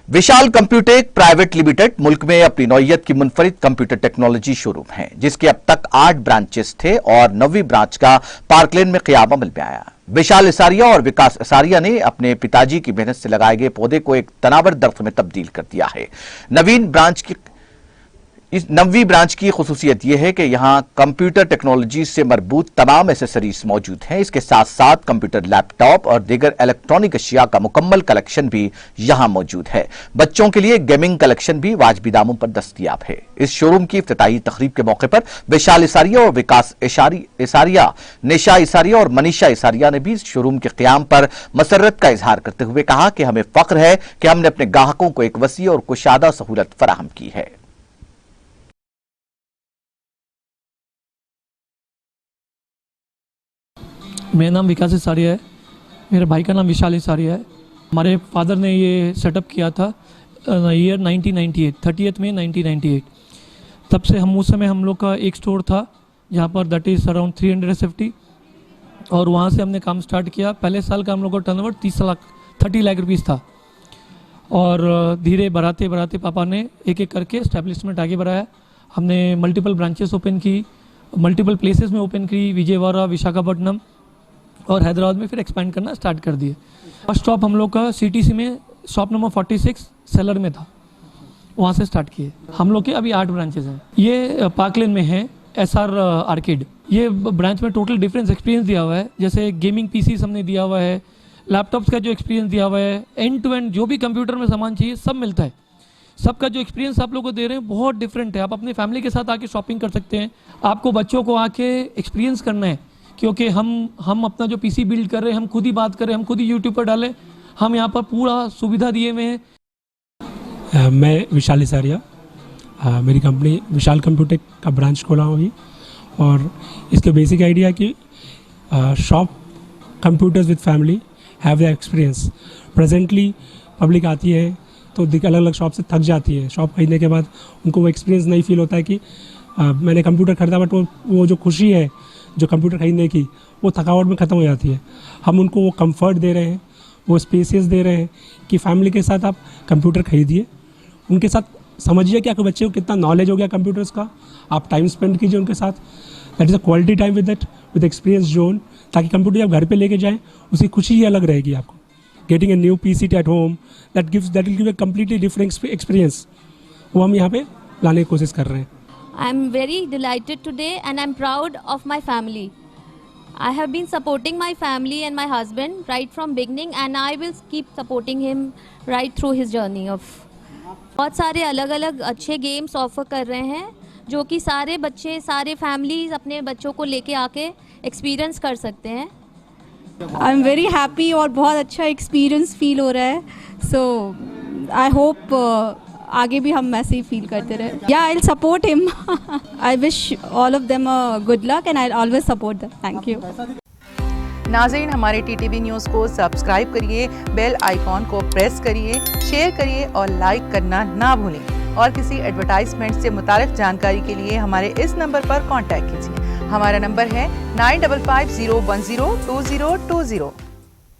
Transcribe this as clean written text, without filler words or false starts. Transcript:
विशाल कंप्यूटेक private limited मुल्क में अपनी नौइयत की मुनफरिद कंप्यूटर टेक्नोलॉजी शोरूम है, जिसके अब तक 8 ब्रांचेस थे और 9वीं ब्रांच का पार्कलेन में क़याम अमल में आया। विशाल इसारिया और विकास इसारिया ने अपने पिताजी की मेहनत से लगाए गए पौधे को एक तनावर दरख्त में तब्दील कर दिया है। इस 9वीं ब्रांच की खुसूसियत यह है कि यहां कंप्यूटर टेक्नोलॉजी से मरबूत तमाम एसेसरीज मौजूद हैं। इसके साथ साथ कंप्यूटर, लैपटॉप और दीगर इलेक्ट्रॉनिक अशिया का मुकम्मल कलेक्शन भी यहां मौजूद है। बच्चों के लिए गेमिंग कलेक्शन भी वाजबी दामों पर दस्तयाब है। इस शोरूम की इफ्तिताही तकरीब के मौके पर विशाल इसारिया और विकास इसारिया, निशा इसारिया और मनीषा इसारिया ने भी इस शोरूम के क़याम पर मसरत का इजहार करते हुए कहा कि हमें फख्र है कि हमने अपने ग्राहकों को एक वसी और कुशादा सहूलत फराहम की है। मेरा नाम विकास इसारिया है, मेरे भाई का नाम विशाल इसारिया है। हमारे फादर ने ये सेटअप किया था ईयर 1998, 30 मई 1998। तब से उस समय हम लोग का एक स्टोर था जहाँ पर दैट इज़ अराउंड 350 और वहाँ से हमने काम स्टार्ट किया। पहले साल का हम लोग का टर्नओवर 30 लाख रुपीज़ था और धीरे बढ़ाते बढ़ाते पापा ने एक एक करके एस्टेब्लिशमेंट आगे बढ़ाया। हमने मल्टीपल ब्रांचेस ओपन की, मल्टीपल प्लेसेस में ओपन की, विजयवाड़ा, विशाखापट्टनम और हैदराबाद में फिर एक्सपेंड करना स्टार्ट कर दिए। फर्स्ट स्टॉप हम लोग का CTC में शॉप नंबर 46 सेलर में था, वहाँ से स्टार्ट किए। हम लोग के अभी 8 ब्रांचेस हैं। ये पार्कलेन में है SR आर्केड। ये ब्रांच में टोटल डिफरेंस एक्सपीरियंस दिया हुआ है, जैसे गेमिंग PCs हमने दिया हुआ है, लैपटॉप्स का जो एक्सपीरियंस दिया हुआ है, एंड टू एंड जो भी कंप्यूटर में सामान चाहिए सब मिलता है। सबका जो एक्सपीरियंस आप लोग को दे रहे हैं बहुत डिफरेंट है। आप अपनी फैमिली के साथ आके शॉपिंग कर सकते हैं। आपको बच्चों को आके एक्सपीरियंस करना है, क्योंकि हम अपना जो PC बिल्ड कर रहे हैं, हम खुद ही बात कर रहे हैं, हम खुद ही YouTube पर डालें। हम यहाँ पर पूरा सुविधा दिए हुए हैं। मैं विशाल इसारिया, मेरी कंपनी विशाल कंप्यूटेक का ब्रांच खोला हूँ अभी, और इसके बेसिक आइडिया कि shop computers with family have the experience. Presently public आती है तो अलग अलग शॉप से थक जाती है। शॉप खरीदने के बाद उनको वो एक्सपीरियंस नहीं फील होता है कि मैंने कंप्यूटर खरीदा, बट वो जो खुशी है जो कंप्यूटर खरीदने की, वो थकावट में ख़त्म हो जाती है। हम उनको वो कंफर्ट दे रहे हैं, वो स्पेसेस दे रहे हैं कि फैमिली के साथ आप कंप्यूटर खरीदिए, उनके साथ समझिए कि आपके बच्चे को कितना नॉलेज हो गया कंप्यूटर्स का, आप टाइम स्पेंड कीजिए उनके साथ। That is a quality time with experience zone, ताकि कंप्यूटर आप घर पे लेके जाएँ, उसकी खुशी ही अलग रहेगी आपको। Getting a new PC at home that will give a completely different experience, वो हम यहाँ पे लाने की कोशिश कर रहे हैं। I'm very delighted today and I'm proud of my family. I have been supporting my family and my husband right from beginning and I will keep supporting him right through his journey of. बहुत सारे अलग अलग अच्छे games offer कर रहे हैं जो कि सारे बच्चे, सारे फैमिलीज अपने बच्चों को लेके आके एक्सपीरियंस कर सकते हैं। आई एम वेरी हैप्पी और बहुत अच्छा एक्सपीरियंस फील हो रहा है। सो आई होप आगे भी हम ऐसे ही फील करते रहे। या I will support him. I wish all of them a good luck and I always support them. Thank you. नाज़रीन, हमारे TTV न्यूज़ को सब्सक्राइब करिए, बेल आइकॉन को प्रेस करिए, शेयर करिए और लाइक करना ना भूलें। और किसी एडवर्टाइजमेंट से मुताल्लिक़ जानकारी के लिए हमारे इस नंबर पर कॉन्टैक्ट कीजिए। हमारा नंबर है 9550102020।